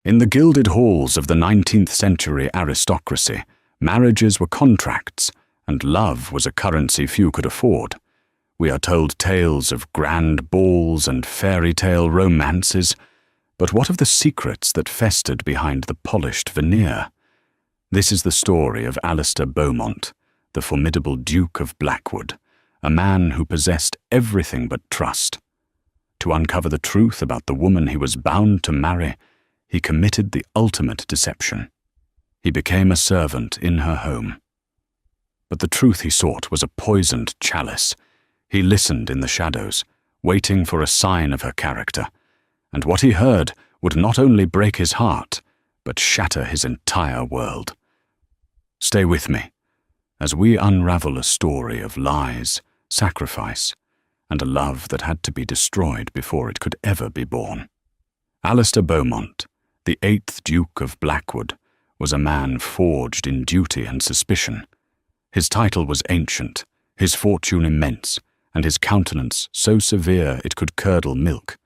In the gilded halls of the 19th century aristocracy, marriages were contracts, and love was a currency few could afford. We are told tales of grand balls and fairy tale romances, but what of the secrets that festered behind the polished veneer? This is the story of Alistair Beaumont, the formidable Duke of Blackwood, a man who possessed everything but trust. To uncover the truth about the woman he was bound to marry, he committed the ultimate deception. He became a servant in her home. But the truth he sought was a poisoned chalice. He listened in the shadows, waiting for a sign of her character, and what he heard would not only break his heart, but shatter his entire world. Stay with me, as we unravel a story of lies, sacrifice, and a love that had to be destroyed before it could ever be born. Alistair Beaumont, the 8th Duke of Blackwood, was a man forged in duty and suspicion. His title was ancient, his fortune immense, and his countenance so severe it could curdle milk.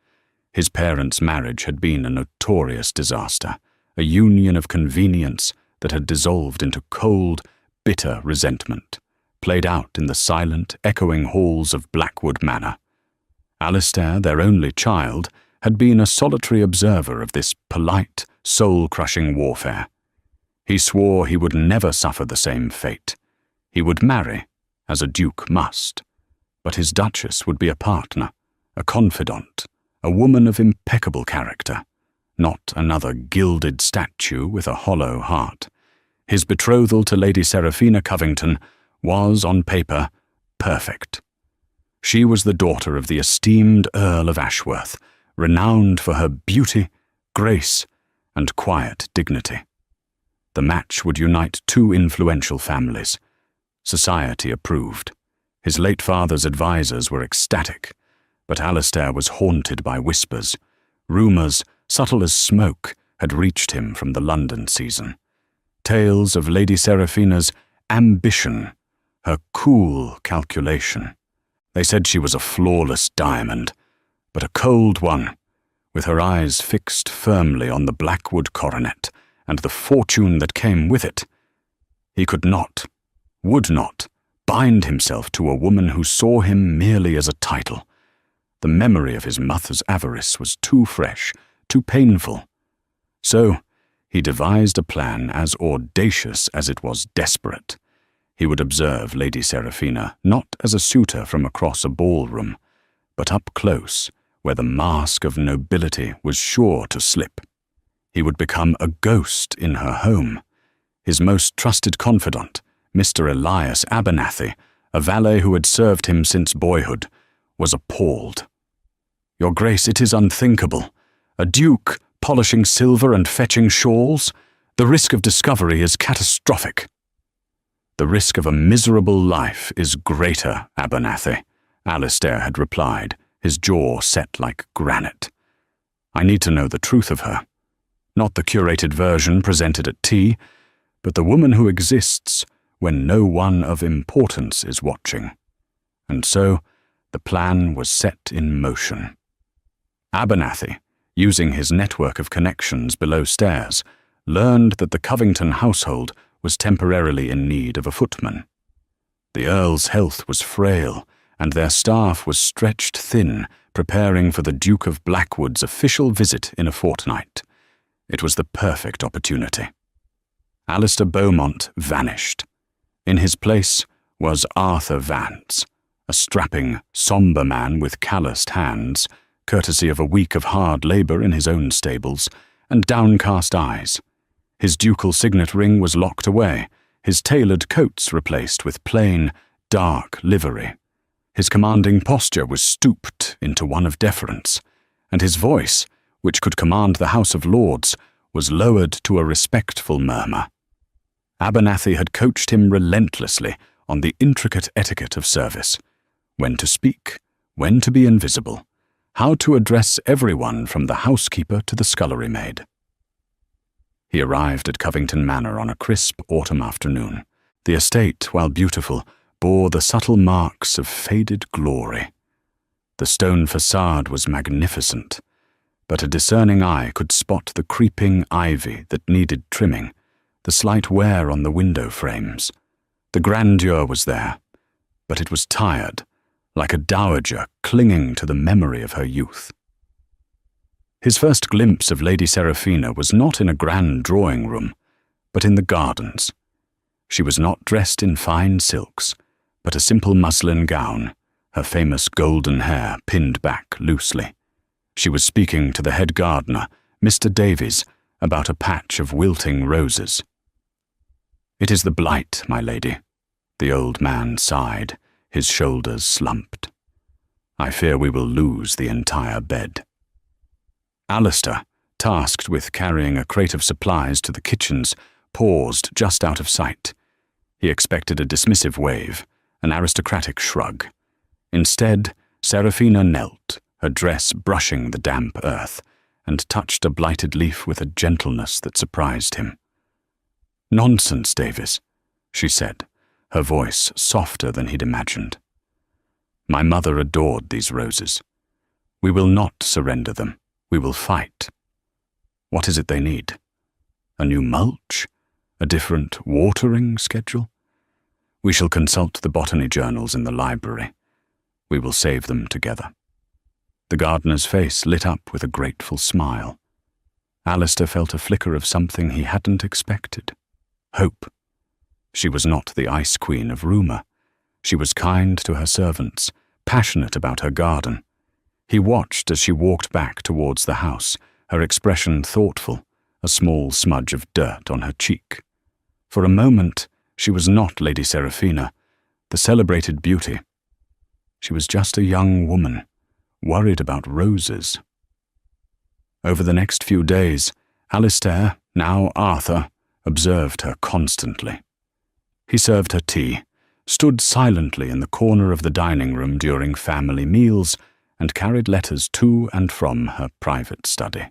His parents' marriage had been a notorious disaster, a union of convenience that had dissolved into cold, bitter resentment, played out in the silent, echoing halls of Blackwood Manor. Alistair, their only child, had been a solitary observer of this polite, soul-crushing warfare. He swore he would never suffer the same fate. He would marry, as a duke must, but his duchess would be a partner, a confidant, a woman of impeccable character, not another gilded statue with a hollow heart. His betrothal to Lady Seraphina Covington was, on paper, perfect. She was the daughter of the esteemed Earl of Ashworth, renowned for her beauty, grace, and quiet dignity. The match would unite two influential families. Society approved. His late father's advisers were ecstatic, but Alistair was haunted by whispers. Rumours, subtle as smoke, had reached him from the London season. Tales of Lady Seraphina's ambition, her cool calculation. They said she was a flawless diamond, but a cold one, with her eyes fixed firmly on the Blackwood coronet and the fortune that came with it. He could not, would not, bind himself to a woman who saw him merely as a title. The memory of his mother's avarice was too fresh, too painful. So he devised a plan as audacious as it was desperate. He would observe Lady Seraphina not as a suitor from across a ballroom, but up close, where the mask of nobility was sure to slip. He would become a ghost in her home. His most trusted confidant, Mr. Elias Abernathy, a valet who had served him since boyhood, was appalled. "Your Grace, it is unthinkable. A duke polishing silver and fetching shawls? The risk of discovery is catastrophic." "The risk of a miserable life is greater, Abernathy," Alistair had replied, his jaw set like granite. "I need to know the truth of her. Not the curated version presented at tea, but the woman who exists when no one of importance is watching." And so the plan was set in motion. Abernathy, using his network of connections below stairs, learned that the Covington household was temporarily in need of a footman. The Earl's health was frail, and their staff was stretched thin, preparing for the Duke of Blackwood's official visit in a fortnight. It was the perfect opportunity. Alistair Beaumont vanished. In his place was Arthur Vance, a strapping, sombre man with calloused hands, courtesy of a week of hard labour in his own stables, and downcast eyes. His ducal signet ring was locked away, his tailored coats replaced with plain, dark livery. His commanding posture was stooped into one of deference, and his voice, which could command the House of Lords, was lowered to a respectful murmur. Abernathy had coached him relentlessly on the intricate etiquette of service, when to speak, when to be invisible, how to address everyone from the housekeeper to the scullery maid. He arrived at Covington Manor on a crisp autumn afternoon. The estate, while beautiful, bore the subtle marks of faded glory. The stone facade was magnificent. but a discerning eye could spot the creeping ivy that needed trimming, the slight wear on the window frames. The grandeur was there, but it was tired, like a dowager clinging to the memory of her youth. His first glimpse of Lady Seraphina was not in a grand drawing-room, but in the gardens. She was not dressed in fine silks, but a simple muslin gown, her famous golden hair pinned back loosely. She was speaking to the head gardener, Mr. Davies, about a patch of wilting roses. "It is the blight, my lady," the old man sighed, his shoulders slumped. "I fear we will lose the entire bed." Alistair, tasked with carrying a crate of supplies to the kitchens, paused just out of sight. He expected a dismissive wave, an aristocratic shrug. Instead, Seraphina knelt, her dress brushing the damp earth, and touched a blighted leaf with a gentleness that surprised him. "Nonsense, Davis," she said, her voice softer than he'd imagined. "My mother adored these roses. We will not surrender them. We will fight. What is it they need? A new mulch? A different watering schedule? We shall consult the botany journals in the library. We will save them together." The gardener's face lit up with a grateful smile. Alistair felt a flicker of something he hadn't expected. Hope. She was not the ice queen of rumour. She was kind to her servants, passionate about her garden. He watched as she walked back towards the house, her expression thoughtful, a small smudge of dirt on her cheek. For a moment, she was not Lady Seraphina, the celebrated beauty. She was just a young woman, worried about roses. Over the next few days, Alistair, now Arthur, observed her constantly. He served her tea, stood silently in the corner of the dining room during family meals, and carried letters to and from her private study.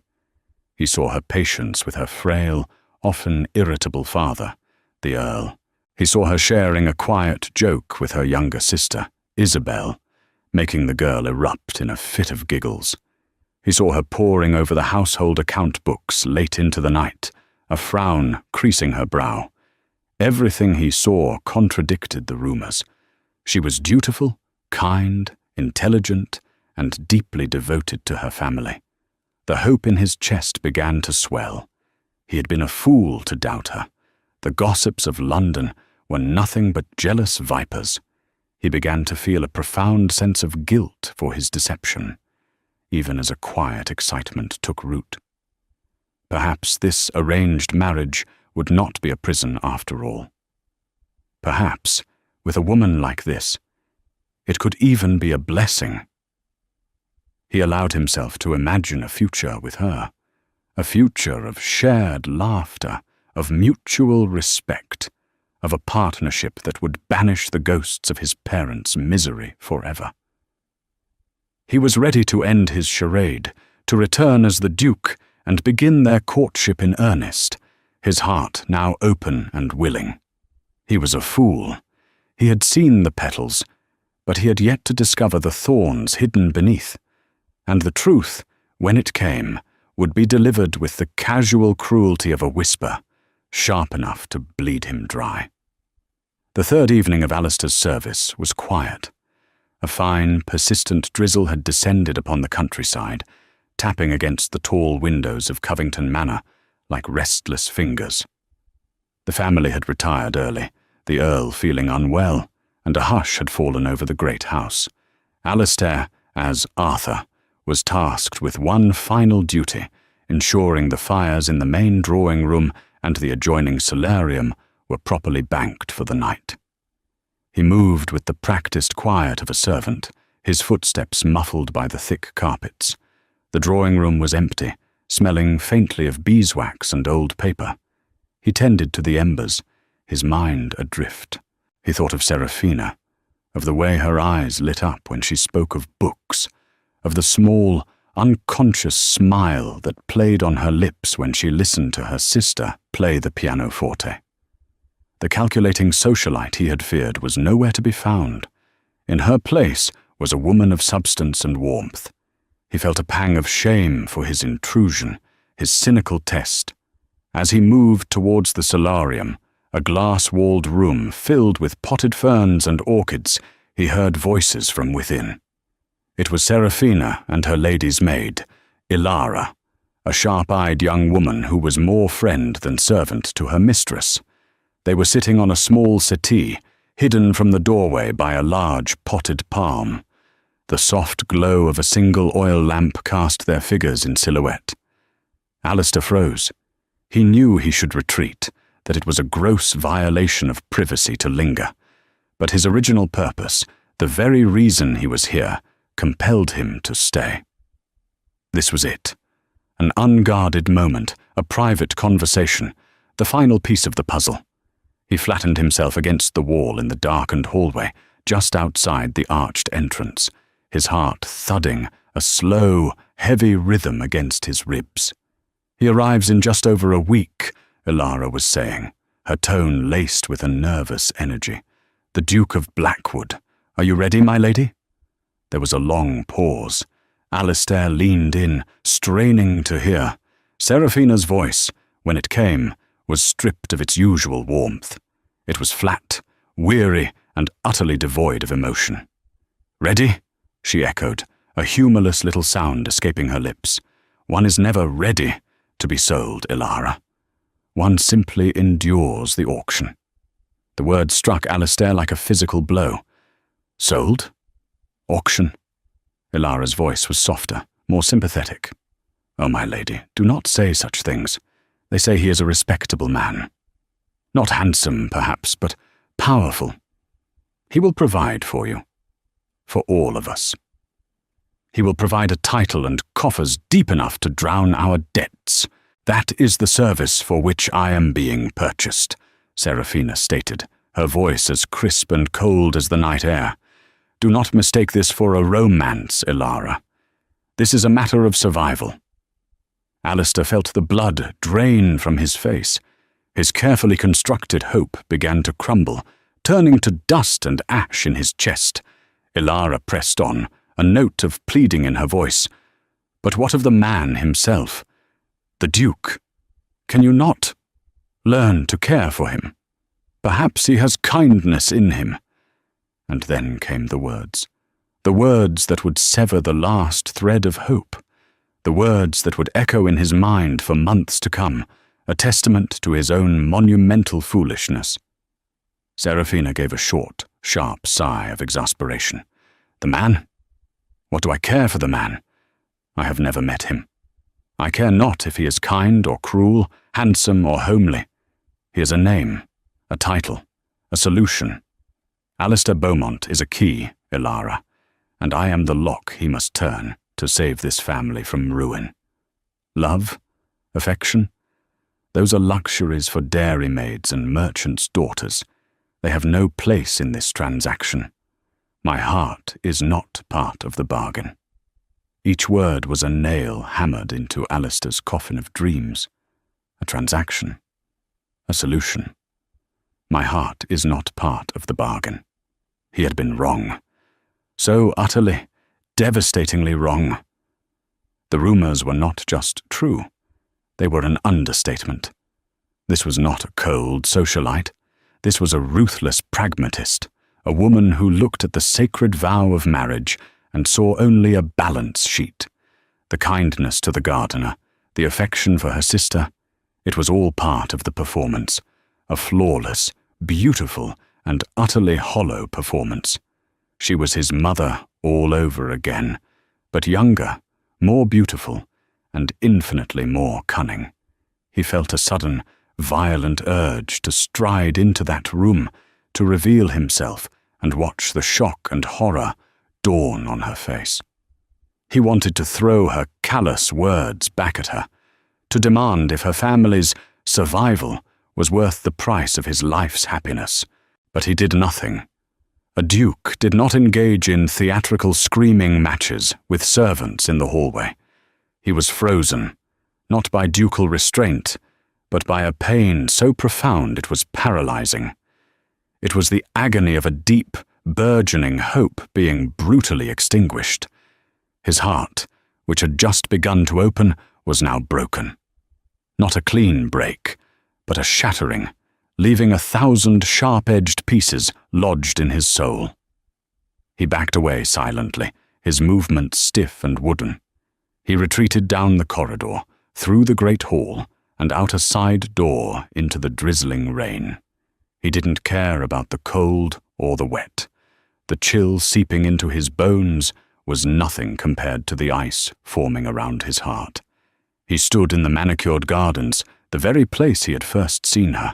He saw her patience with her frail, often irritable father, the Earl. He saw her sharing a quiet joke with her younger sister, Isabel, making the girl erupt in a fit of giggles. He saw her poring over the household account books late into the night, a frown creasing her brow. Everything he saw contradicted the rumours. She was dutiful, kind, intelligent, and deeply devoted to her family. The hope in his chest began to swell. He had been a fool to doubt her. The gossips of London were nothing but jealous vipers. He began to feel a profound sense of guilt for his deception, even as a quiet excitement took root. Perhaps this arranged marriage would not be a prison after all. Perhaps, with a woman like this, it could even be a blessing. He allowed himself to imagine a future with her, a future of shared laughter, of mutual respect, of a partnership that would banish the ghosts of his parents' misery forever. He was ready to end his charade, to return as the Duke and begin their courtship in earnest, his heart now open and willing. He was a fool. He had seen the petals, but he had yet to discover the thorns hidden beneath. And the truth, when it came, would be delivered with the casual cruelty of a whisper, sharp enough to bleed him dry. The third evening of Alistair's service was quiet. A fine, persistent drizzle had descended upon the countryside, tapping against the tall windows of Covington Manor like restless fingers. The family had retired early, the Earl feeling unwell, and a hush had fallen over the great house. Alistair, as Arthur, was tasked with one final duty, ensuring the fires in the main drawing room and the adjoining solarium were properly banked for the night. He moved with the practiced quiet of a servant, his footsteps muffled by the thick carpets. The drawing room was empty, smelling faintly of beeswax and old paper. He tended to the embers, his mind adrift. He thought of Seraphina, of the way her eyes lit up when she spoke of books, of the small, unconscious smile that played on her lips when she listened to her sister play the pianoforte. The calculating socialite he had feared was nowhere to be found. In her place was a woman of substance and warmth. He felt a pang of shame for his intrusion, his cynical test. As he moved towards the solarium, a glass-walled room filled with potted ferns and orchids, he heard voices from within. It was Serafina and her lady's maid, Ilara, a sharp-eyed young woman who was more friend than servant to her mistress. They were sitting on a small settee, hidden from the doorway by a large potted palm. The soft glow of a single oil lamp cast their figures in silhouette. Alistair froze. He knew he should retreat, that it was a gross violation of privacy to linger. But his original purpose, the very reason he was here, compelled him to stay. This was it. An unguarded moment, a private conversation, the final piece of the puzzle. He flattened himself against the wall in the darkened hallway, just outside the arched entrance, his heart thudding, a slow, heavy rhythm against his ribs. "He arrives in just over a week," Ilara was saying, her tone laced with a nervous energy. "The Duke of Blackwood. Are you ready, my lady?" There was a long pause. Alistair leaned in, straining to hear. Serafina's voice, when it came, was stripped of its usual warmth. It was flat, weary, and utterly devoid of emotion. "Ready?" she echoed, a humorless little sound escaping her lips. "One is never ready to be sold, Ilara. One simply endures the auction." The word struck Alistair like a physical blow. "Sold? Auction?" Ilara's voice was softer, more sympathetic. "Oh, my lady, do not say such things. They say he is a respectable man. Not handsome, perhaps, but powerful. He will provide for you. For all of us. He will provide a title and coffers deep enough to drown our debts. That is the service for which I am being purchased," Serafina stated, her voice as crisp and cold as the night air. "Do not mistake this for a romance, Ilara. This is a matter of survival." Alistair felt the blood drain from his face. His carefully constructed hope began to crumble, turning to dust and ash in his chest. Ilara pressed on, a note of pleading in her voice. "But what of the man himself? The Duke? Can you not learn to care for him? Perhaps he has kindness in him." And then came the words that would sever the last thread of hope, the words that would echo in his mind for months to come, a testament to his own monumental foolishness. Serafina gave a short, sharp sigh of exasperation. "The man? What do I care for the man? I have never met him. I care not if he is kind or cruel, handsome or homely. He is a name, a title, a solution. Alistair Beaumont is a key, Ilara, and I am the lock he must turn to save this family from ruin. Love? Affection? Those are luxuries for dairymaids and merchants' daughters. They have no place in this transaction. My heart is not part of the bargain." Each word was a nail hammered into Alistair's coffin of dreams. A transaction. A solution. My heart is not part of the bargain. He had been wrong. So utterly, devastatingly wrong. The rumors were not just true. They were an understatement. This was not a cold socialite. This was a ruthless pragmatist, a woman who looked at the sacred vow of marriage and saw only a balance sheet. The kindness to the gardener, the affection for her sister, it was all part of the performance, a flawless, beautiful, and utterly hollow performance. She was his mother all over again, but younger, more beautiful, and infinitely more cunning. He felt a sudden, violent urge to stride into that room, to reveal himself and watch the shock and horror dawn on her face. He wanted to throw her callous words back at her, to demand if her family's survival was worth the price of his life's happiness, but he did nothing. A duke did not engage in theatrical screaming matches with servants in the hallway. He was frozen, not by ducal restraint, but by a pain so profound it was paralyzing. It was the agony of a deep, burgeoning hope being brutally extinguished. His heart, which had just begun to open, was now broken. Not a clean break, but a shattering, leaving 1,000 sharp-edged pieces lodged in his soul. He backed away silently, his movements stiff and wooden. He retreated down the corridor, through the great hall, and out a side door into the drizzling rain. He didn't care about the cold or the wet. The chill seeping into his bones was nothing compared to the ice forming around his heart. He stood in the manicured gardens, the very place he had first seen her,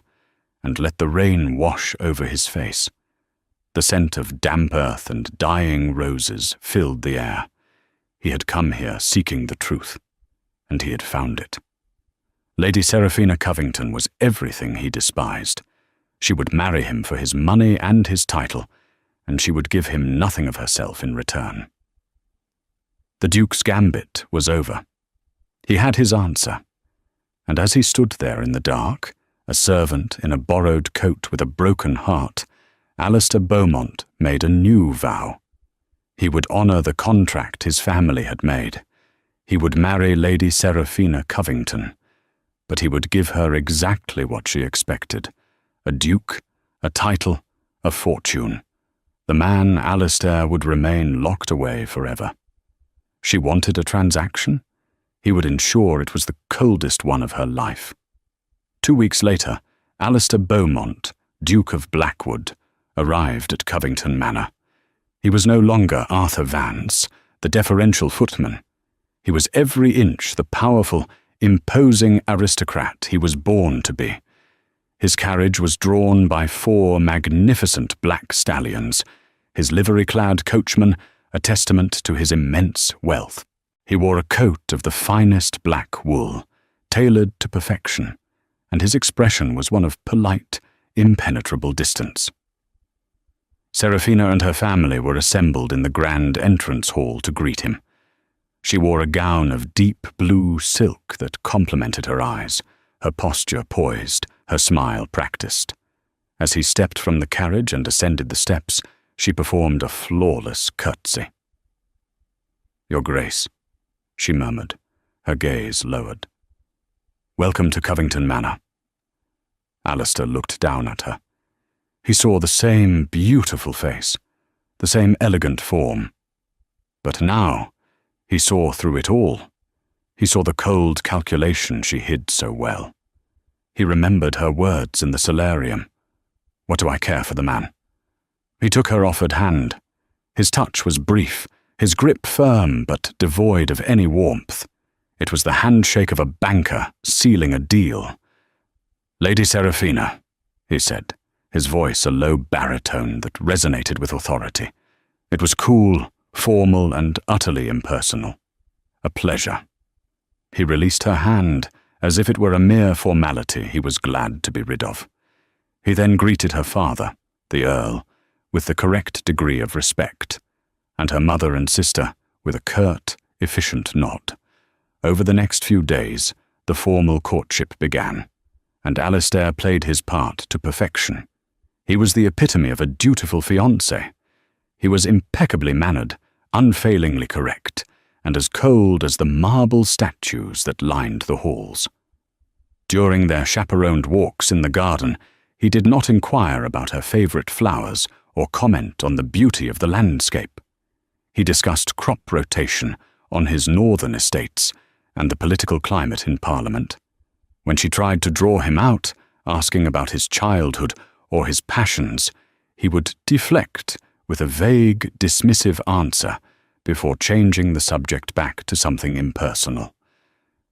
and let the rain wash over his face. The scent of damp earth and dying roses filled the air. He had come here seeking the truth, and he had found it. Lady Seraphina Covington was everything he despised. She would marry him for his money and his title, and she would give him nothing of herself in return. The Duke's gambit was over. He had his answer, and as he stood there in the dark, a servant in a borrowed coat with a broken heart, Alistair Beaumont made a new vow. He would honour the contract his family had made. He would marry Lady Seraphina Covington, but he would give her exactly what she expected: a duke, a title, a fortune. The man Alistair would remain locked away forever. She wanted a transaction. He would ensure it was the coldest one of her life. 2 weeks later, Alistair Beaumont, Duke of Blackwood, arrived at Covington Manor. He was no longer Arthur Vance, the deferential footman. He was every inch the powerful, imposing aristocrat he was born to be. His carriage was drawn by 4 magnificent black stallions, his livery-clad coachman a testament to his immense wealth. He wore a coat of the finest black wool, tailored to perfection, and his expression was one of polite, impenetrable distance. Seraphina and her family were assembled in the grand entrance hall to greet him. She wore a gown of deep blue silk that complemented her eyes, her posture poised, her smile practiced. As he stepped from the carriage and ascended the steps, she performed a flawless curtsy. "Your Grace," she murmured, her gaze lowered. "Welcome to Covington Manor." Alistair looked down at her. He saw the same beautiful face, the same elegant form. But now, he saw through it all. He saw the cold calculation she hid so well. He remembered her words in the solarium. "What do I care for the man?" He took her offered hand. His touch was brief, his grip firm but devoid of any warmth. It was the handshake of a banker sealing a deal. "Lady Seraphina," he said, his voice a low baritone that resonated with authority. It was cool, formal, and utterly impersonal. "A pleasure." He released her hand, as if it were a mere formality he was glad to be rid of. He then greeted her father, the Earl, with the correct degree of respect, and her mother and sister with a curt, efficient nod. Over the next few days, the formal courtship began, and Alistair played his part to perfection. He was the epitome of a dutiful fiancé. He was impeccably mannered, unfailingly correct, and as cold as the marble statues that lined the halls. During their chaperoned walks in the garden, he did not inquire about her favourite flowers or comment on the beauty of the landscape. He discussed crop rotation on his northern estates and the political climate in Parliament. When she tried to draw him out, asking about his childhood or his passions, he would deflect with a vague, dismissive answer before changing the subject back to something impersonal.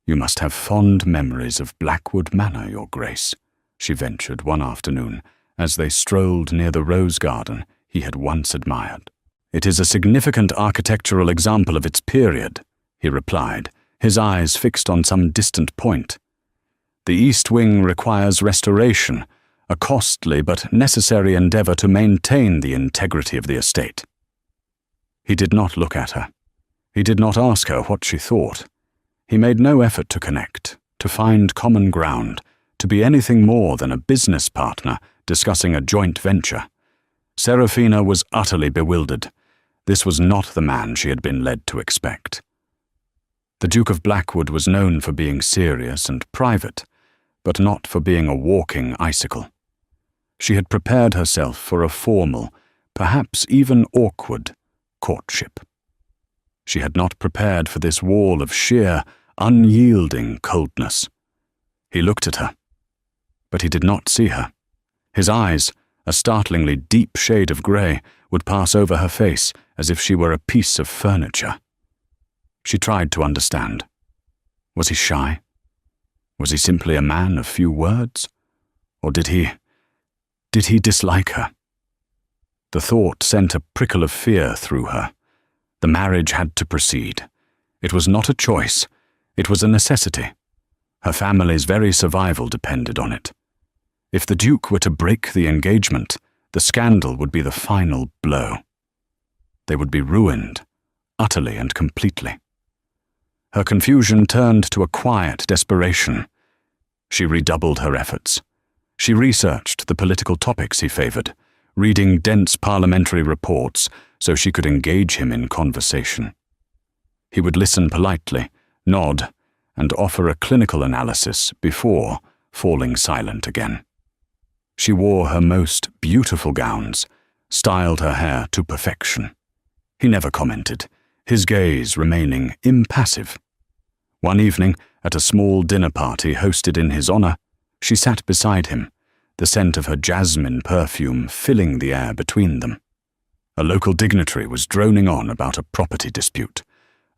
"You must have fond memories of Blackwood Manor, Your Grace," she ventured one afternoon as they strolled near the rose garden he had once admired. "It is a significant architectural example of its period," he replied, his eyes fixed on some distant point. "The east wing requires restoration, a costly but necessary endeavour to maintain the integrity of the estate." He did not look at her. He did not ask her what she thought. He made no effort to connect, to find common ground, to be anything more than a business partner discussing a joint venture. Seraphina was utterly bewildered. This was not the man she had been led to expect. The Duke of Blackwood was known for being serious and private, but not for being a walking icicle. She had prepared herself for a formal, perhaps even awkward, courtship. She had not prepared for this wall of sheer, unyielding coldness. He looked at her, but he did not see her. His eyes, a startlingly deep shade of grey, would pass over her face as if she were a piece of furniture. She tried to understand. Was he shy? Was he simply a man of few words? Or did he dislike her? The thought sent a prickle of fear through her. The marriage had to proceed. It was not a choice. It was a necessity. Her family's very survival depended on it. If the Duke were to break the engagement, the scandal would be the final blow. They would be ruined, utterly and completely. Her confusion turned to a quiet desperation. She redoubled her efforts. She researched the political topics he favoured, reading dense parliamentary reports so she could engage him in conversation. He would listen politely, nod, and offer a clinical analysis before falling silent again. She wore her most beautiful gowns, styled her hair to perfection. He never commented, his gaze remaining impassive. One evening, at a small dinner party hosted in his honour, she sat beside him, the scent of her jasmine perfume filling the air between them. A local dignitary was droning on about a property dispute.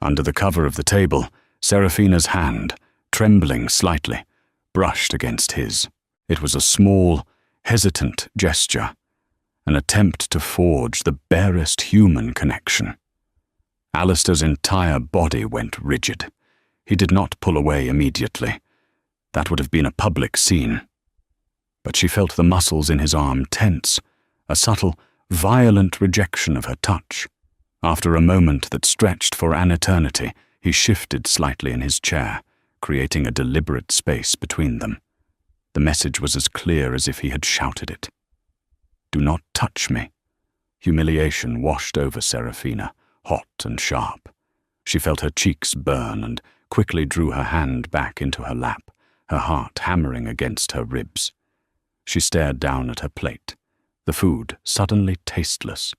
Under the cover of the table, Serafina's hand, trembling slightly, brushed against his. It was a small, hesitant gesture, an attempt to forge the barest human connection. Alistair's entire body went rigid. He did not pull away immediately. That would have been a public scene. But she felt the muscles in his arm tense, a subtle, violent rejection of her touch. After a moment that stretched for an eternity, he shifted slightly in his chair, creating a deliberate space between them. The message was as clear as if he had shouted it. "Do not touch me." Humiliation washed over Serafina, hot and sharp. She felt her cheeks burn and quickly drew her hand back into her lap, her heart hammering against her ribs. She stared down at her plate, the food suddenly tasteless.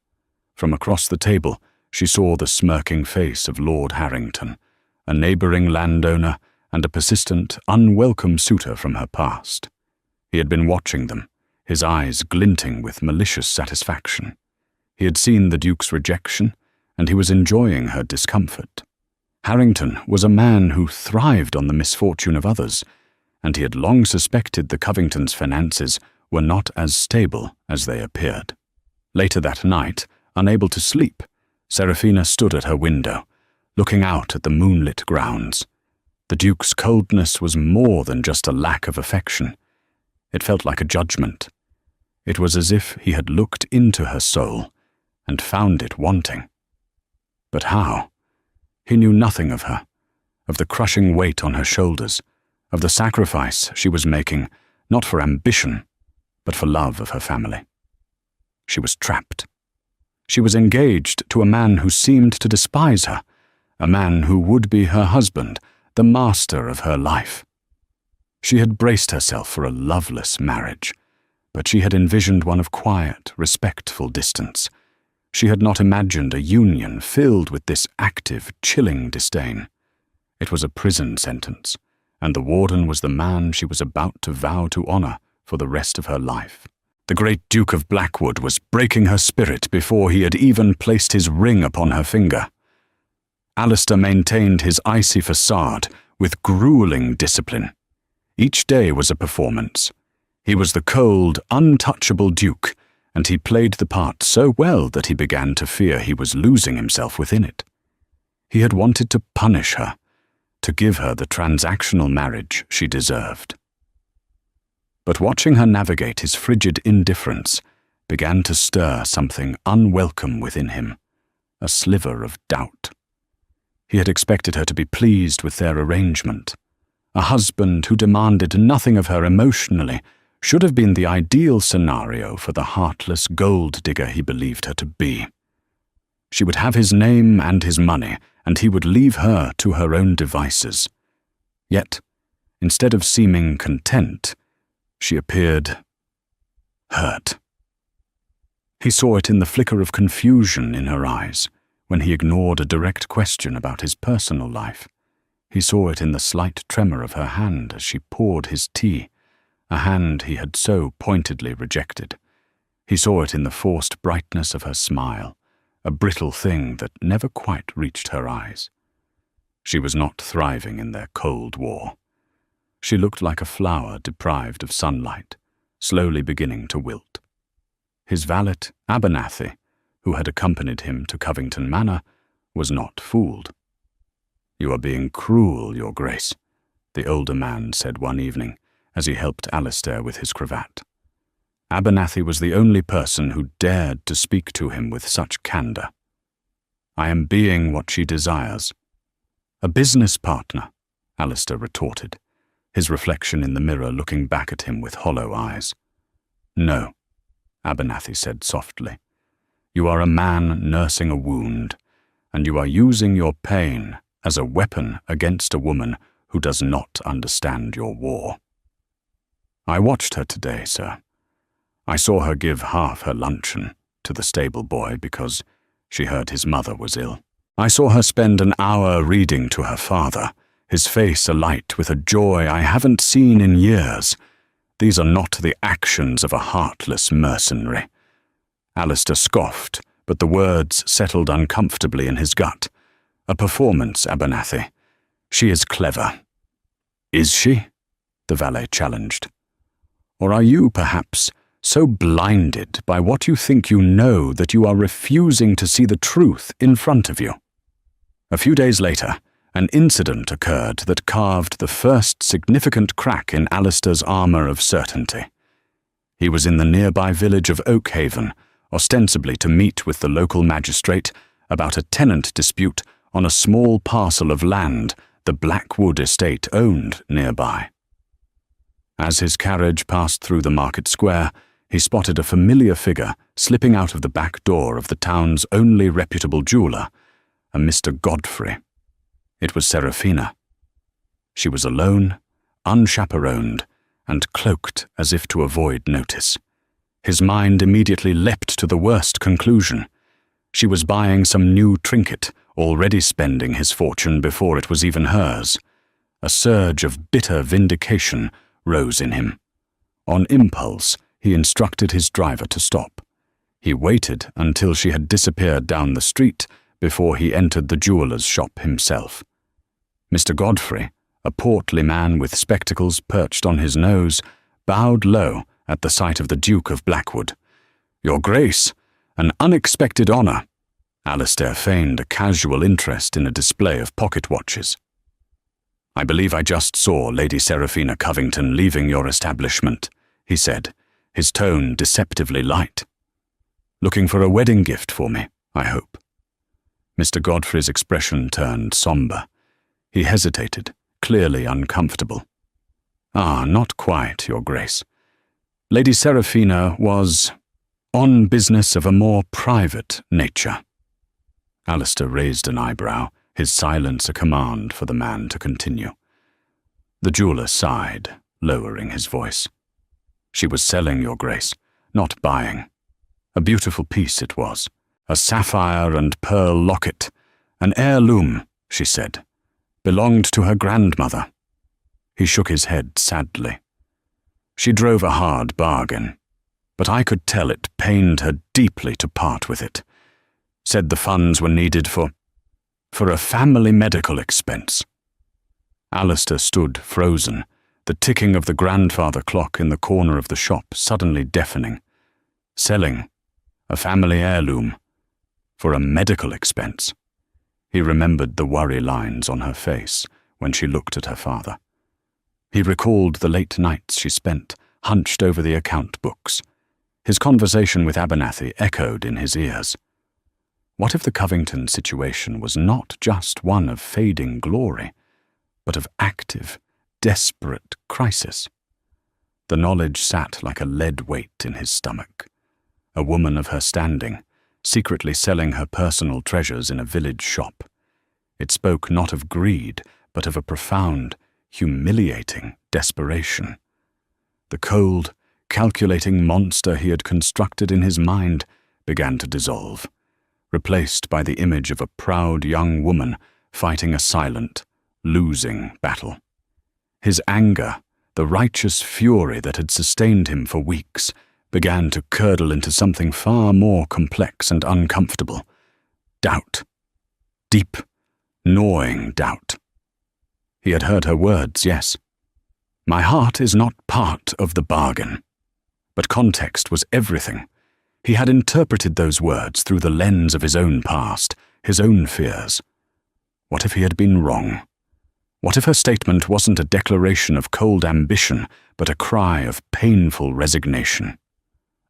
From across the table, she saw the smirking face of Lord Harrington, a neighbouring landowner and a persistent, unwelcome suitor from her past. He had been watching them, his eyes glinting with malicious satisfaction. He had seen the Duke's rejection, and he was enjoying her discomfort. Harrington was a man who thrived on the misfortune of others, and he had long suspected the Covingtons' finances were not as stable as they appeared. Later that night, unable to sleep, Serafina stood at her window, looking out at the moonlit grounds. The Duke's coldness was more than just a lack of affection. It felt like a judgment. It was as if he had looked into her soul and found it wanting. But how? He knew nothing of her, of the crushing weight on her shoulders, of the sacrifice she was making, not for ambition, but for love of her family. She was trapped. She was engaged to a man who seemed to despise her, a man who would be her husband, the master of her life. She had braced herself for a loveless marriage, but she had envisioned one of quiet, respectful distance. She had not imagined a union filled with this active, chilling disdain. It was a prison sentence, and the warden was the man she was about to vow to honour for the rest of her life. The great Duke of Blackwood was breaking her spirit before he had even placed his ring upon her finger. Alistair maintained his icy facade with grueling discipline. Each day was a performance. He was the cold, untouchable Duke, and he played the part so well that he began to fear he was losing himself within it. He had wanted to punish her, to give her the transactional marriage she deserved. But watching her navigate his frigid indifference began to stir something unwelcome within him, a sliver of doubt. He had expected her to be pleased with their arrangement. A husband who demanded nothing of her emotionally should have been the ideal scenario for the heartless gold digger he believed her to be. She would have his name and his money, and he would leave her to her own devices. Yet, instead of seeming content, she appeared hurt. He saw it in the flicker of confusion in her eyes when he ignored a direct question about his personal life. He saw it in the slight tremor of her hand as she poured his tea, a hand he had so pointedly rejected. He saw it in the forced brightness of her smile, a brittle thing that never quite reached her eyes. She was not thriving in their Cold War. She looked like a flower deprived of sunlight, slowly beginning to wilt. His valet, Abernathy, who had accompanied him to Covington Manor, was not fooled. "You are being cruel, Your Grace," the older man said one evening as he helped Alistair with his cravat. Abernathy was the only person who dared to speak to him with such candor. "I am being what she desires." "A business partner," Alistair retorted, his reflection in the mirror looking back at him with hollow eyes. "No," Abernathy said softly. "You are a man nursing a wound, and you are using your pain as a weapon against a woman who does not understand your war." "I watched her today, sir. I saw her give half her luncheon to the stable boy because she heard his mother was ill. I saw her spend an hour reading to her father, his face alight with a joy I haven't seen in years. These are not the actions of a heartless mercenary." Alistair scoffed, but the words settled uncomfortably in his gut. "A performance, Abernathy. She is clever." "Is she?" the valet challenged. "Or are you, perhaps, so blinded by what you think you know that you are refusing to see the truth in front of you?" A few days later, an incident occurred that carved the first significant crack in Alistair's armor of certainty. He was in the nearby village of Oakhaven, ostensibly to meet with the local magistrate about a tenant dispute on a small parcel of land the Blackwood estate owned nearby. As his carriage passed through the market square, he spotted a familiar figure slipping out of the back door of the town's only reputable jeweler, a Mr. Godfrey. It was Serafina. She was alone, unchaperoned, and cloaked as if to avoid notice. His mind immediately leapt to the worst conclusion. She was buying some new trinket, already spending his fortune before it was even hers. A surge of bitter vindication rose in him. On impulse, he instructed his driver to stop. He waited until she had disappeared down the street before he entered the jeweller's shop himself. Mr. Godfrey, a portly man with spectacles perched on his nose, bowed low at the sight of the Duke of Blackwood. "Your Grace, an unexpected honour." Alistair feigned a casual interest in a display of pocket watches. "I believe I just saw Lady Serafina Covington leaving your establishment," he said, his tone deceptively light. "Looking for a wedding gift for me, I hope." Mr. Godfrey's expression turned sombre. He hesitated, clearly uncomfortable. "Ah, not quite, Your Grace. Lady Serafina was on business of a more private nature." Alistair raised an eyebrow, his silence a command for the man to continue. The jeweller sighed, lowering his voice. "She was selling, Your Grace, not buying. A beautiful piece it was, a sapphire and pearl locket, an heirloom, she said, belonged to her grandmother." He shook his head sadly. "She drove a hard bargain, but I could tell it pained her deeply to part with it. Said the funds were needed for a family medical expense." Alistair stood frozen, the ticking of the grandfather clock in the corner of the shop suddenly deafening. Selling a family heirloom for a medical expense. He remembered the worry lines on her face when she looked at her father. He recalled the late nights she spent, hunched over the account books. His conversation with Abernathy echoed in his ears. What if the Covington situation was not just one of fading glory, but of active, desperate crisis? The knowledge sat like a lead weight in his stomach. A woman of her standing, secretly selling her personal treasures in a village shop. It spoke not of greed, but of a profound, humiliating desperation. The cold, calculating monster he had constructed in his mind began to dissolve, replaced by the image of a proud young woman fighting a silent, losing battle. His anger, the righteous fury that had sustained him for weeks, began to curdle into something far more complex and uncomfortable. Doubt. Deep, gnawing doubt. He had heard her words, yes. My heart is not part of the bargain. But context was everything. He had interpreted those words through the lens of his own past, his own fears. What if he had been wrong? What if her statement wasn't a declaration of cold ambition, but a cry of painful resignation?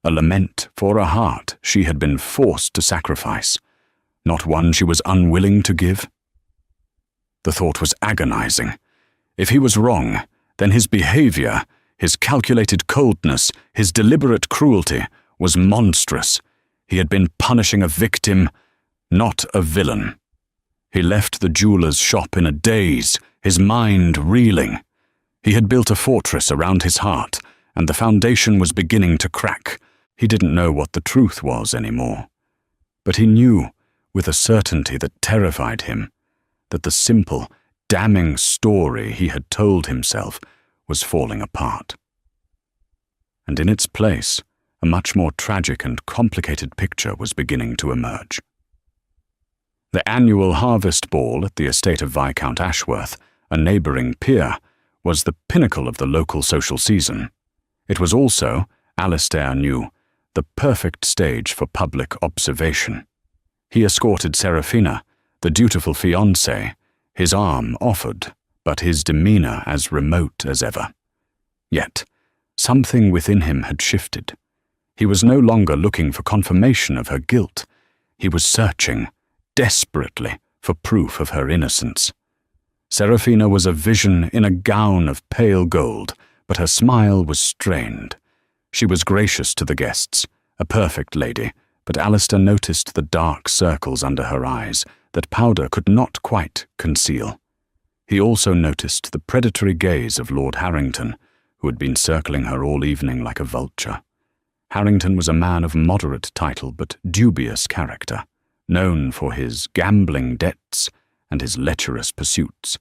A lament for a heart she had been forced to sacrifice, not one she was unwilling to give? The thought was agonizing. If he was wrong, then his behavior, his calculated coldness, his deliberate cruelty was monstrous. He had been punishing a victim, not a villain. He left the jeweler's shop in a daze, his mind reeling. He had built a fortress around his heart, and the foundation was beginning to crack. He didn't know what the truth was anymore. But he knew, with a certainty that terrified him, that the simple, damning story he had told himself was falling apart. And in its place, a much more tragic and complicated picture was beginning to emerge. The annual harvest ball at the estate of Viscount Ashworth, a neighbouring peer, was the pinnacle of the local social season. It was also, Alistair knew, the perfect stage for public observation. He escorted Seraphina, the dutiful fiancée, his arm offered, but his demeanour as remote as ever. Yet, something within him had shifted. He was no longer looking for confirmation of her guilt. He was searching, desperately, for proof of her innocence. Seraphina was a vision in a gown of pale gold, but her smile was strained. She was gracious to the guests, a perfect lady, but Alistair noticed the dark circles under her eyes that powder could not quite conceal. He also noticed the predatory gaze of Lord Harrington, who had been circling her all evening like a vulture. Harrington was a man of moderate title but dubious character, known for his gambling debts and his lecherous pursuits.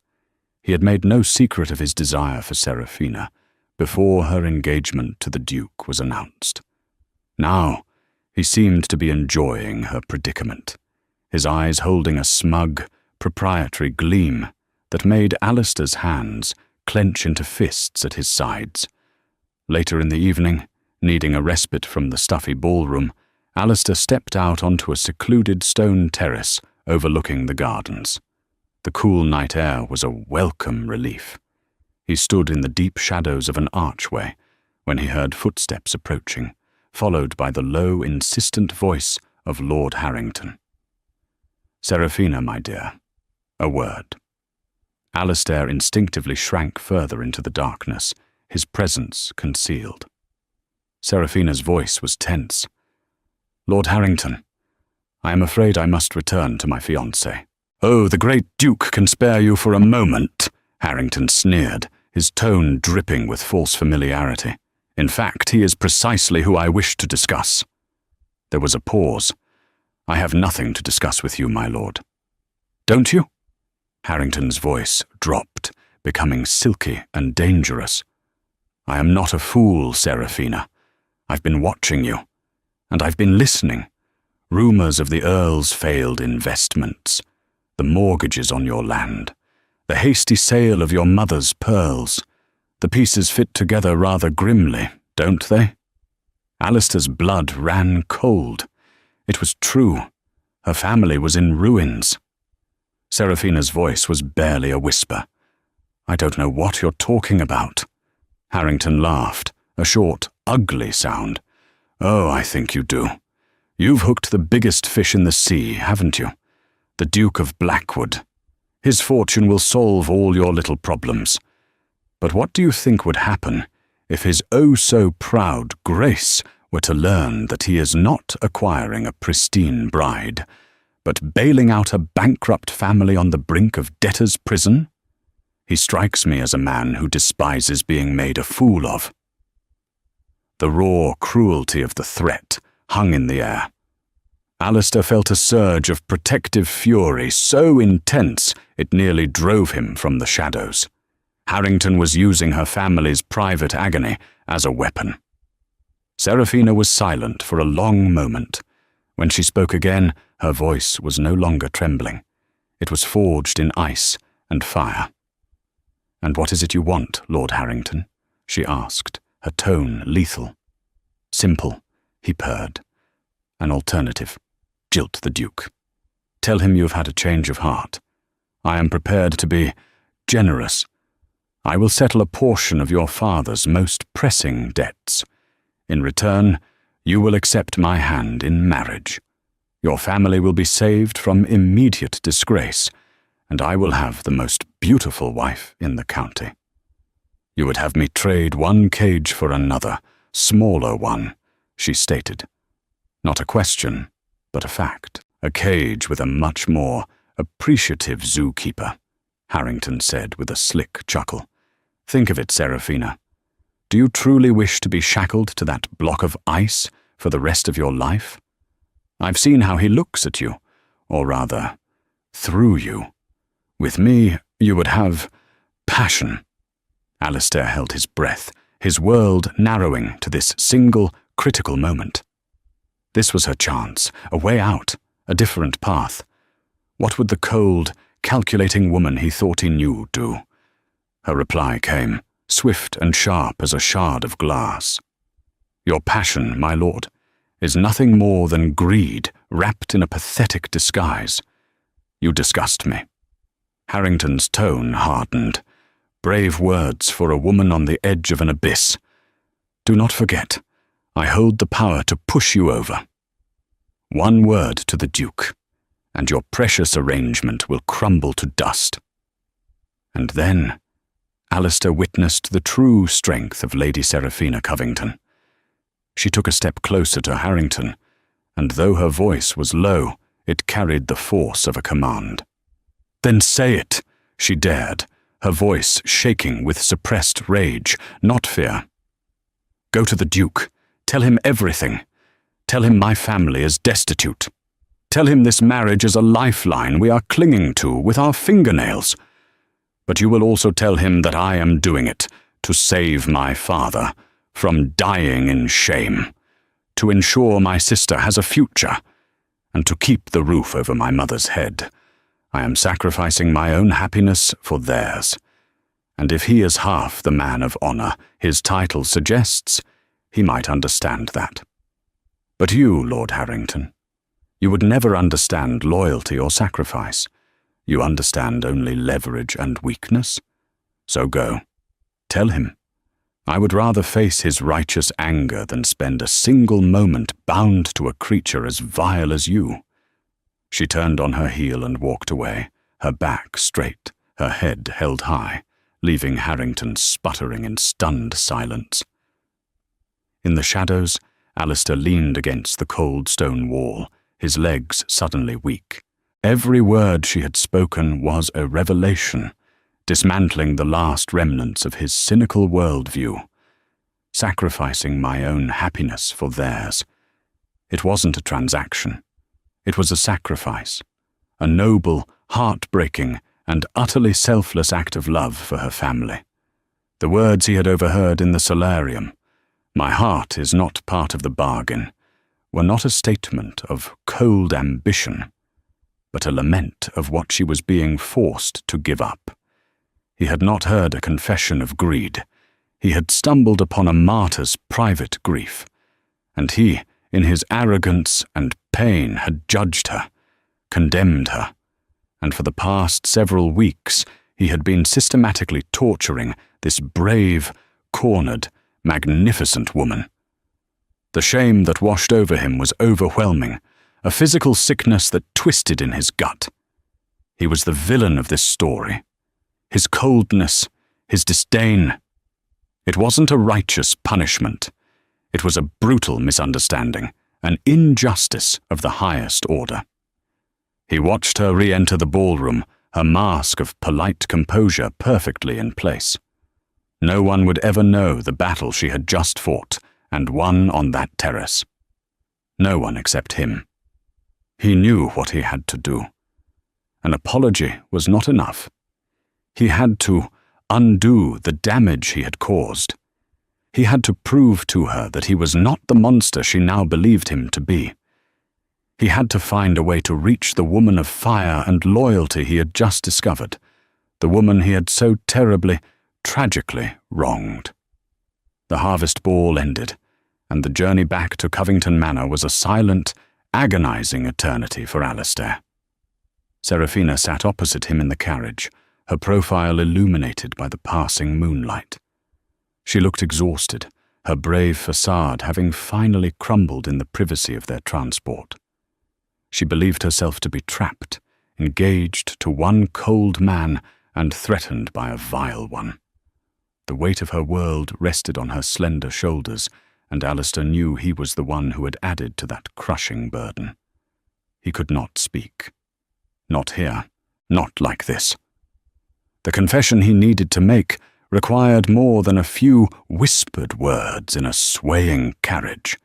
He had made no secret of his desire for Seraphina before her engagement to the Duke was announced. Now, he seemed to be enjoying her predicament, his eyes holding a smug, proprietary gleam that made Alistair's hands clench into fists at his sides. Later in the evening, needing a respite from the stuffy ballroom, Alistair stepped out onto a secluded stone terrace overlooking the gardens. The cool night air was a welcome relief. He stood in the deep shadows of an archway when he heard footsteps approaching, followed by the low, insistent voice of Lord Harrington. "Seraphina, my dear, a word." Alistair instinctively shrank further into the darkness, his presence concealed. Seraphina's voice was tense. "Lord Harrington, I am afraid I must return to my fiancée." "Oh, the great Duke can spare you for a moment," Harrington sneered, his tone dripping with false familiarity. "In fact, he is precisely who I wish to discuss." There was a pause. "I have nothing to discuss with you, my lord." "Don't you?" Harrington's voice dropped, becoming silky and dangerous. "I am not a fool, Seraphina. I've been watching you, and I've been listening. Rumours of the Earl's failed investments, the mortgages on your land, the hasty sale of your mother's pearls. The pieces fit together rather grimly, don't they?" Alistair's blood ran cold. It was true. Her family was in ruins. Seraphina's voice was barely a whisper. "I don't know what you're talking about." Harrington laughed, a short, ugly sound. "Oh, I think you do. You've hooked the biggest fish in the sea, haven't you? The Duke of Blackwood. His fortune will solve all your little problems. But what do you think would happen if his oh-so-proud Grace were to learn that he is not acquiring a pristine bride, but bailing out a bankrupt family on the brink of debtor's prison, he strikes me as a man who despises being made a fool of. The raw cruelty of the threat hung in the air. Alistair felt a surge of protective fury so intense it nearly drove him from the shadows. Harrington was using her family's private agony as a weapon. Serafina was silent for a long moment. When she spoke again, her voice was no longer trembling. It was forged in ice and fire. "And what is it you want, Lord Harrington?" she asked, her tone lethal. "Simple," he purred. "An alternative. Jilt the Duke. Tell him you have had a change of heart. I am prepared to be generous. I will settle a portion of your father's most pressing debts. In return, you will accept my hand in marriage. Your family will be saved from immediate disgrace, and I will have the most beautiful wife in the county. You would have me trade one cage for another, smaller one," she stated. Not a question, but a fact. "A cage with a much more appreciative zookeeper," Harrington said with a slick chuckle. "Think of it, Serafina. Do you truly wish to be shackled to that block of ice for the rest of your life? I've seen how he looks at you, or rather, through you. With me, you would have passion." Alistair held his breath, his world narrowing to this single, critical moment. This was her chance, a way out, a different path. What would the cold, calculating woman he thought he knew do? Her reply came, swift and sharp as a shard of glass. "Your passion, my lord, is nothing more than greed wrapped in a pathetic disguise. You disgust me." Harrington's tone hardened. Brave words for a woman on the edge of an abyss. "Do not forget, I hold the power to push you over. One word to the Duke, and your precious arrangement will crumble to dust." And then Alistair witnessed the true strength of Lady Serafina Covington. She took a step closer to Harrington, and though her voice was low, it carried the force of a command. "Then say it," she dared, her voice shaking with suppressed rage, not fear. "Go to the Duke. Tell him everything. Tell him my family is destitute. Tell him this marriage is a lifeline we are clinging to with our fingernails. But you will also tell him that I am doing it to save my father from dying in shame, to ensure my sister has a future, and to keep the roof over my mother's head. I am sacrificing my own happiness for theirs. And if he is half the man of honor his title suggests, he might understand that. But you, Lord Harrington, you would never understand loyalty or sacrifice. You understand only leverage and weakness. So go. Tell him. I would rather face his righteous anger than spend a single moment bound to a creature as vile as you." She turned on her heel and walked away, her back straight, her head held high, leaving Harrington sputtering in stunned silence. In the shadows, Alistair leaned against the cold stone wall, his legs suddenly weak. Every word she had spoken was a revelation, dismantling the last remnants of his cynical worldview. Sacrificing my own happiness for theirs. It wasn't a transaction. It was a sacrifice, a noble, heartbreaking, and utterly selfless act of love for her family. The words he had overheard in the solarium, "My heart is not part of the bargain," were not a statement of cold ambition, but a lament of what she was being forced to give up. He had not heard a confession of greed. He had stumbled upon a martyr's private grief, and he, in his arrogance and pain, had judged her, condemned her, and for the past several weeks he had been systematically torturing this brave, cornered, magnificent woman. The shame that washed over him was overwhelming, a physical sickness that twisted in his gut. He was the villain of this story. His coldness, his disdain. It wasn't a righteous punishment. It was a brutal misunderstanding, an injustice of the highest order. He watched her re-enter the ballroom, her mask of polite composure perfectly in place. No one would ever know the battle she had just fought and won on that terrace. No one except him. He knew what he had to do. An apology was not enough. He had to undo the damage he had caused. He had to prove to her that he was not the monster she now believed him to be. He had to find a way to reach the woman of fire and loyalty he had just discovered, the woman he had so terribly, tragically wronged. The harvest ball ended, and the journey back to Covington Manor was a silent, agonizing eternity for Alistair. Serafina sat opposite him in the carriage, her profile illuminated by the passing moonlight. She looked exhausted, her brave facade having finally crumbled in the privacy of their transport. She believed herself to be trapped, engaged to one cold man and threatened by a vile one. The weight of her world rested on her slender shoulders, and Alistair knew he was the one who had added to that crushing burden. He could not speak. Not here, not like this. The confession he needed to make required more than a few whispered words in a swaying carriage.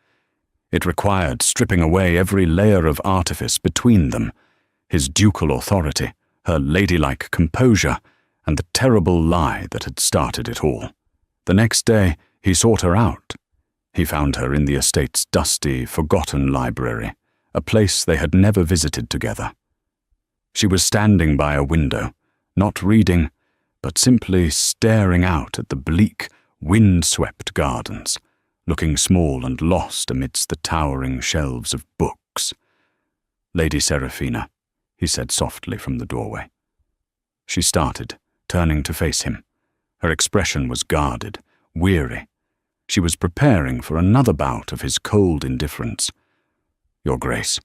It required stripping away every layer of artifice between them, his ducal authority, her ladylike composure, and the terrible lie that had started it all. The next day, he sought her out. He found her in the estate's dusty, forgotten library, a place they had never visited together. She was standing by a window, not reading, but simply staring out at the bleak, wind-swept gardens, looking small and lost amidst the towering shelves of books. "Lady Serafina," he said softly from the doorway. She started, turning to face him. Her expression was guarded, weary. She was preparing for another bout of his cold indifference. "Your Grace."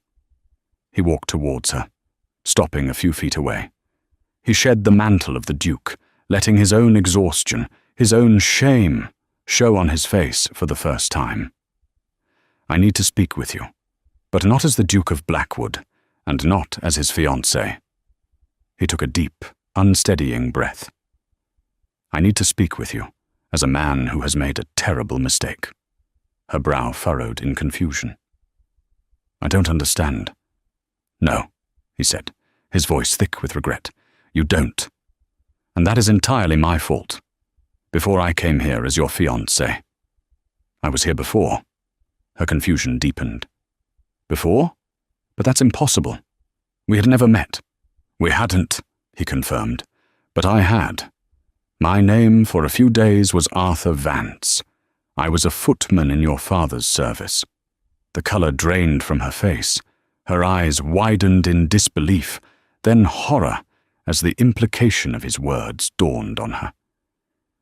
He walked towards her, stopping a few feet away. He shed the mantle of the Duke, letting his own exhaustion, his own shame, show on his face for the first time. "I need to speak with you, but not as the Duke of Blackwood, and not as his fiancée." He took a deep, unsteadying breath. "I need to speak with you as a man who has made a terrible mistake." Her brow furrowed in confusion. "I don't understand." "No," he said, his voice thick with regret. "You don't. And that is entirely my fault. Before I came here as your fiancé. I was here before." Her confusion deepened. "Before? But that's impossible. We had never met." "We hadn't," he confirmed, "but I had. My name for a few days was Arthur Vance. I was a footman in your father's service." The colour drained from her face. Her eyes widened in disbelief, then horror, as the implication of his words dawned on her.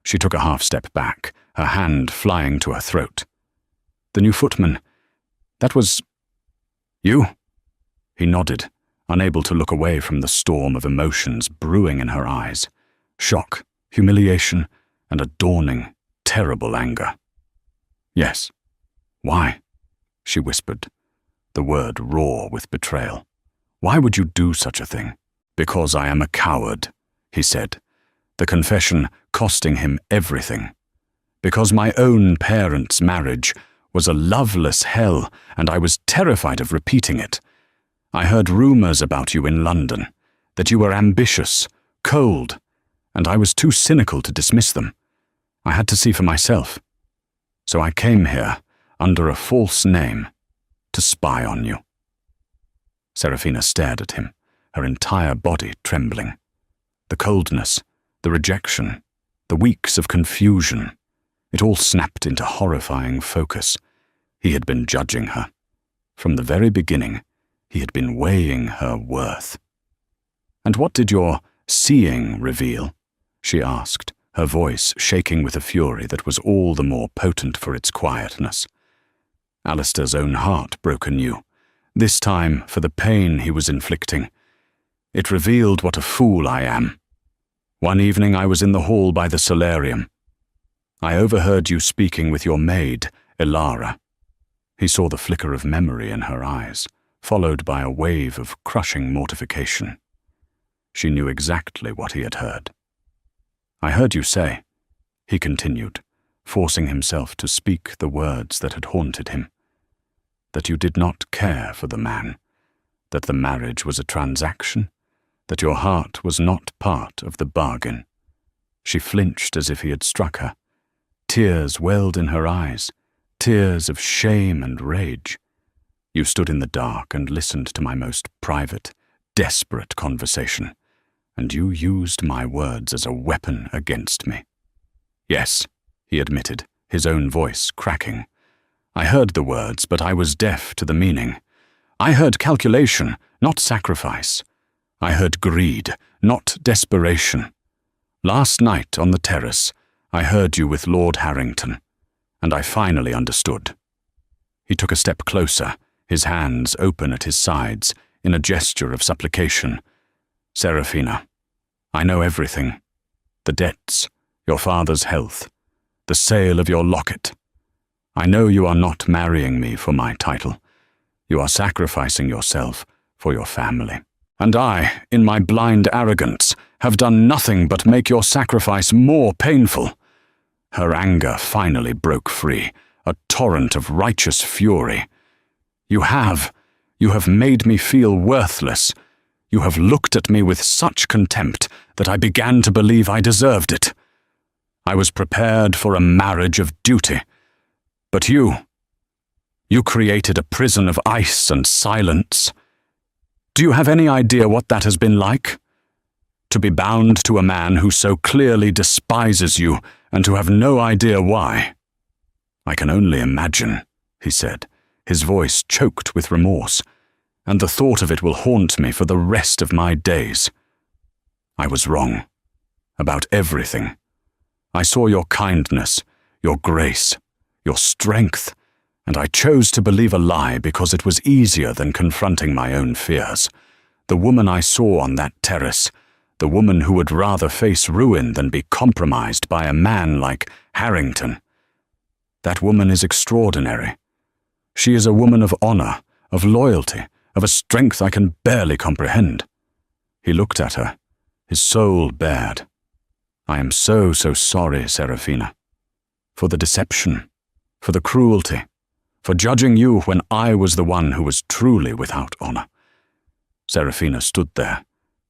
She took a half-step back, her hand flying to her throat. "The new footman, that was... you?" He nodded, unable to look away from the storm of emotions brewing in her eyes. Shock, humiliation, and a dawning, terrible anger. "Yes." "Why?" she whispered, the word raw with betrayal. "Why would you do such a thing?" "Because I am a coward," he said, the confession costing him everything. "Because my own parents' marriage was a loveless hell, and I was terrified of repeating it. I heard rumors about you in London, that you were ambitious, cold, and I was too cynical to dismiss them. I had to see for myself. So I came here, under a false name, to spy on you." Serafina stared at him, her entire body trembling. The coldness, the rejection, the weeks of confusion, it all snapped into horrifying focus. He had been judging her. From the very beginning, he had been weighing her worth. "And what did your seeing reveal?" she asked, her voice shaking with a fury that was all the more potent for its quietness. Alistair's own heart broke anew, this time for the pain he was inflicting. "It revealed what a fool I am. One evening I was in the hall by the solarium. I overheard you speaking with your maid, Ilara. He saw the flicker of memory in her eyes, followed by a wave of crushing mortification. She knew exactly what he had heard. "I heard you say," he continued, forcing himself to speak the words that had haunted him, "that you did not care for the man, that the marriage was a transaction, that your heart was not part of the bargain." She flinched as if he had struck her. Tears welled in her eyes, tears of shame and rage. "You stood in the dark and listened to my most private, desperate conversation, and you used my words as a weapon against me." "Yes," he admitted, his own voice cracking. "I heard the words, but I was deaf to the meaning. I heard calculation, not sacrifice. I heard greed, not desperation. Last night on the terrace, I heard you with Lord Harrington, and I finally understood." He took a step closer, his hands open at his sides in a gesture of supplication. "Serafina, I know everything. The debts, your father's health, the sale of your locket. I know you are not marrying me for my title. You are sacrificing yourself for your family. And I, in my blind arrogance, have done nothing but make your sacrifice more painful." Her anger finally broke free, a torrent of righteous fury. You have made me feel worthless. You have looked at me with such contempt that I began to believe I deserved it. I was prepared for a marriage of duty. But you created a prison of ice and silence. Do you have any idea what that has been like? To be bound to a man who so clearly despises you and to have no idea why." "I can only imagine," he said, his voice choked with remorse, "and the thought of it will haunt me for the rest of my days. I was wrong. About everything. I saw your kindness, your grace, your strength, and I chose to believe a lie because it was easier than confronting my own fears. The woman I saw on that terrace, the woman who would rather face ruin than be compromised by a man like Harrington. That woman is extraordinary. She is a woman of honor, of loyalty, of a strength I can barely comprehend." He looked at her, his soul bared. "I am so sorry, Serafina. For the deception, for the cruelty, for judging you when I was the one who was truly without honor." Serafina stood there,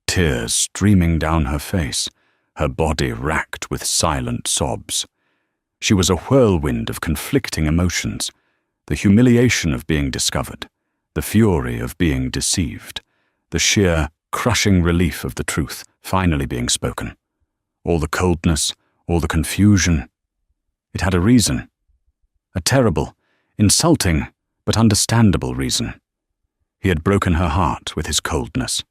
tears streaming down her face, her body racked with silent sobs. She was a whirlwind of conflicting emotions, the humiliation of being discovered, the fury of being deceived, the sheer, crushing relief of the truth finally being spoken. All the coldness, all the confusion. It had a reason. A terrible, insulting, but understandable reason. He had broken her heart with his coldness.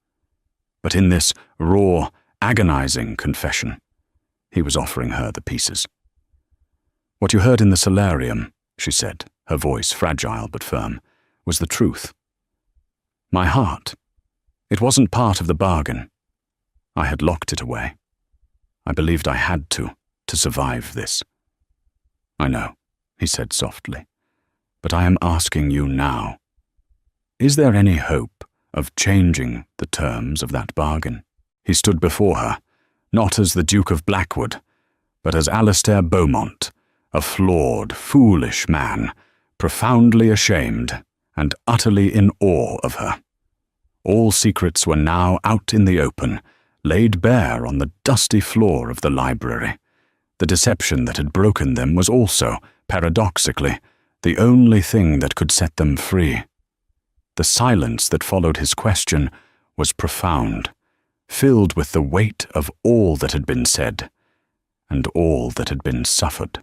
But in this raw, agonizing confession, he was offering her the pieces. "What you heard in the solarium," she said, her voice fragile but firm, "was the truth. My heart, it wasn't part of the bargain. I had locked it away. I believed I had to survive this." "I know," he said softly, "but I am asking you now. Is there any hope of changing the terms of that bargain?" He stood before her, not as the Duke of Blackwood, but as Alistair Beaumont, a flawed, foolish man, profoundly ashamed and utterly in awe of her. All secrets were now out in the open, laid bare on the dusty floor of the library. The deception that had broken them was also, paradoxically, the only thing that could set them free. The silence that followed his question was profound, filled with the weight of all that had been said, and all that had been suffered.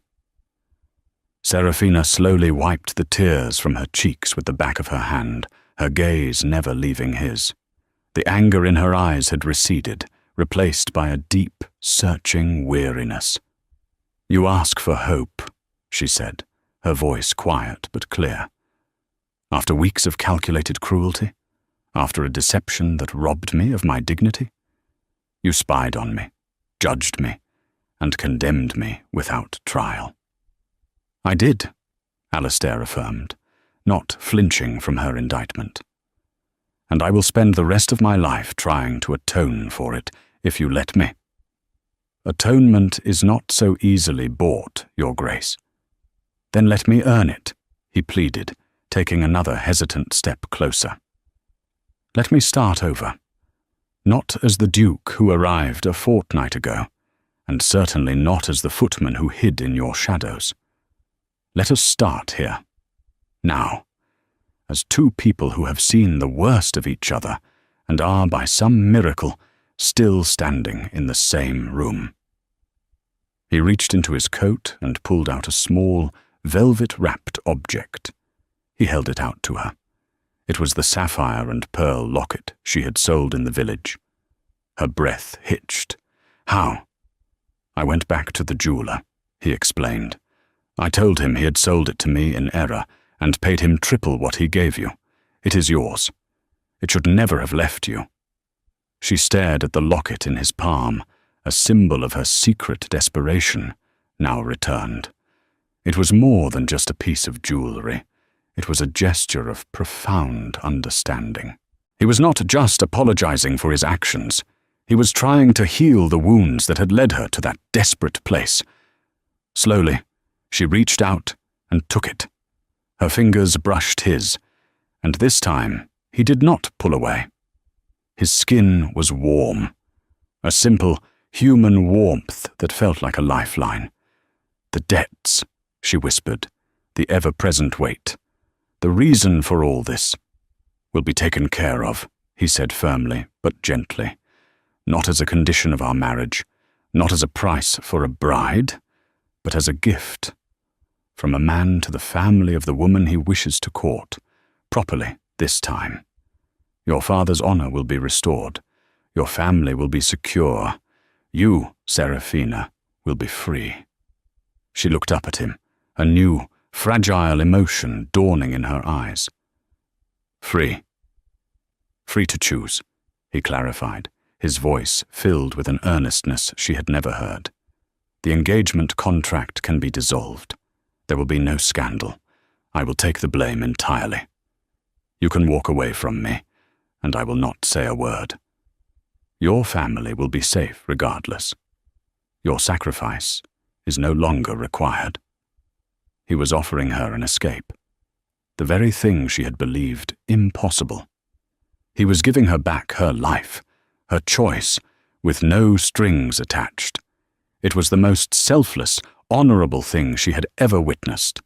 Serafina slowly wiped the tears from her cheeks with the back of her hand, her gaze never leaving his. The anger in her eyes had receded, replaced by a deep, searching weariness. "You ask for hope," she said, her voice quiet but clear. "After weeks of calculated cruelty? After a deception that robbed me of my dignity? You spied on me, judged me, and condemned me without trial." "I did," Alistair affirmed, not flinching from her indictment. And I will spend the rest of my life trying to atone for it, if you let me. Atonement is not so easily bought, Your Grace. Then let me earn it, he pleaded, taking another hesitant step closer. Let me start over. Not as the Duke who arrived a fortnight ago, and certainly not as the footman who hid in your shadows. Let us start here, now, as two people who have seen the worst of each other and are, by some miracle, still standing in the same room. He reached into his coat and pulled out a small, velvet-wrapped object. He held it out to her. It was the sapphire and pearl locket she had sold in the village. Her breath hitched. How? I went back to the jeweler, he explained. I told him he had sold it to me in error and paid him triple what he gave you. It is yours. It should never have left you. She stared at the locket in his palm, a symbol of her secret desperation, now returned. It was more than just a piece of jewelry. It was a gesture of profound understanding. He was not just apologizing for his actions. He was trying to heal the wounds that had led her to that desperate place. Slowly, she reached out and took it. Her fingers brushed his, and this time he did not pull away. His skin was warm, a simple, human warmth that felt like a lifeline. The debts, she whispered, the ever-present weight. The reason for all this will be taken care of, he said firmly but gently. Not as a condition of our marriage, not as a price for a bride, but as a gift. From a man to the family of the woman he wishes to court, properly this time. Your father's honor will be restored. Your family will be secure. You, Seraphina, will be free. She looked up at him, a new, fragile emotion dawning in her eyes. Free. Free to choose, he clarified, his voice filled with an earnestness she had never heard. The engagement contract can be dissolved. There will be no scandal. I will take the blame entirely. You can walk away from me, and I will not say a word. Your family will be safe regardless. Your sacrifice is no longer required. He was offering her an escape, the very thing she had believed impossible. He was giving her back her life, her choice, with no strings attached. It was the most selfless, honorable thing she had ever witnessed.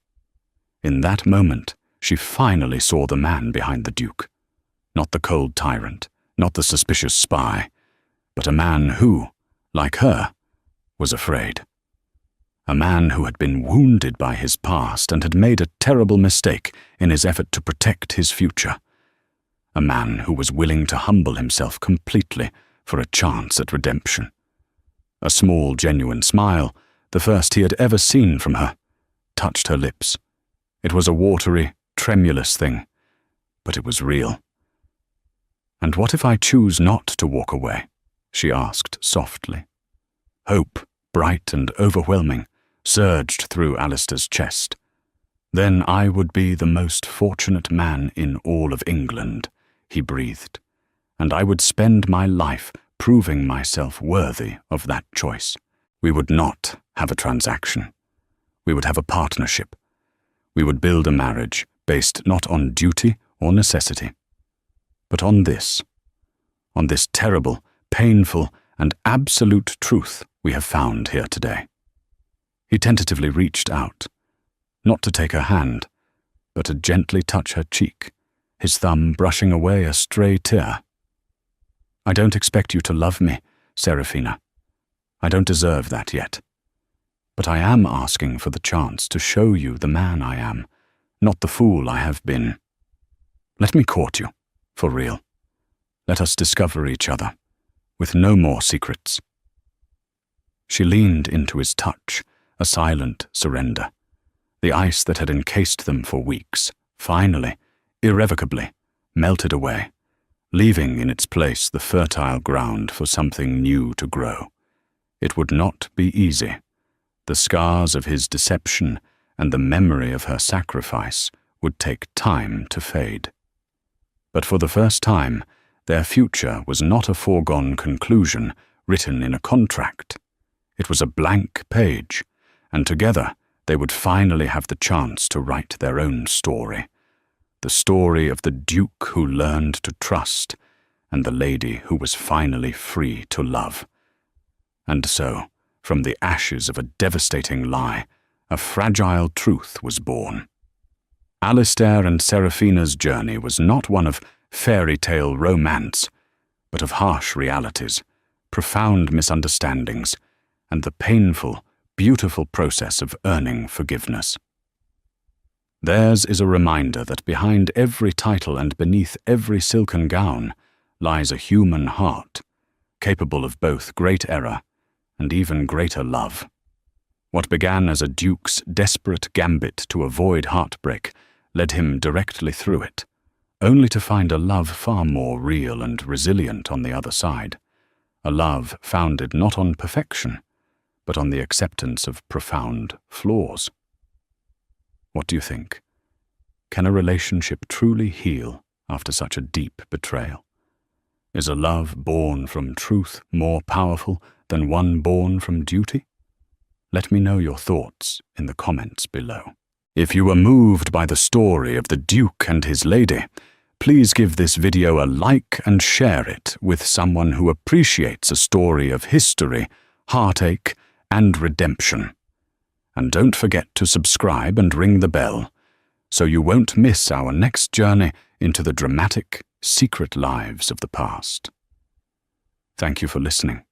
In that moment, she finally saw the man behind the Duke. Not the cold tyrant, not the suspicious spy, but a man who, like her, was afraid. A man who had been wounded by his past and had made a terrible mistake in his effort to protect his future. A man who was willing to humble himself completely for a chance at redemption. A small, genuine smile, the first he had ever seen from her, touched her lips. It was a watery, tremulous thing, but it was real. "And what if I choose not to walk away?" she asked softly. Hope, bright and overwhelming, surged through Alistair's chest. "Then I would be the most fortunate man in all of England," he breathed, "and I would spend my life proving myself worthy of that choice. We would not have a transaction. We would have a partnership. We would build a marriage based not on duty or necessity, but on this terrible, painful, and absolute truth we have found here today." He tentatively reached out, not to take her hand, but to gently touch her cheek, his thumb brushing away a stray tear. "I don't expect you to love me, Seraphina. I don't deserve that yet. But I am asking for the chance to show you the man I am, not the fool I have been. Let me court you, for real. Let us discover each other, with no more secrets." She leaned into his touch, a silent surrender. The ice that had encased them for weeks, finally, irrevocably, melted away, leaving in its place the fertile ground for something new to grow. It would not be easy. The scars of his deception and the memory of her sacrifice would take time to fade. But for the first time, their future was not a foregone conclusion written in a contract. It was a blank page, and together they would finally have the chance to write their own story. The story of the Duke who learned to trust, and the lady who was finally free to love. And so, from the ashes of a devastating lie, a fragile truth was born. Alistair and Seraphina's journey was not one of fairy tale romance, but of harsh realities, profound misunderstandings, and the painful, beautiful process of earning forgiveness. Theirs is a reminder that behind every title and beneath every silken gown lies a human heart, capable of both great error and even greater love. What began as a duke's desperate gambit to avoid heartbreak led him directly through it, only to find a love far more real and resilient on the other side, a love founded not on perfection, but on the acceptance of profound flaws. What do you think? Can a relationship truly heal after such a deep betrayal? Is a love born from truth more powerful than one born from duty? Let me know your thoughts in the comments below. If you were moved by the story of the Duke and his lady, please give this video a like and share it with someone who appreciates a story of history, heartache, and redemption. And don't forget to subscribe and ring the bell, so you won't miss our next journey into the dramatic, secret lives of the past. Thank you for listening.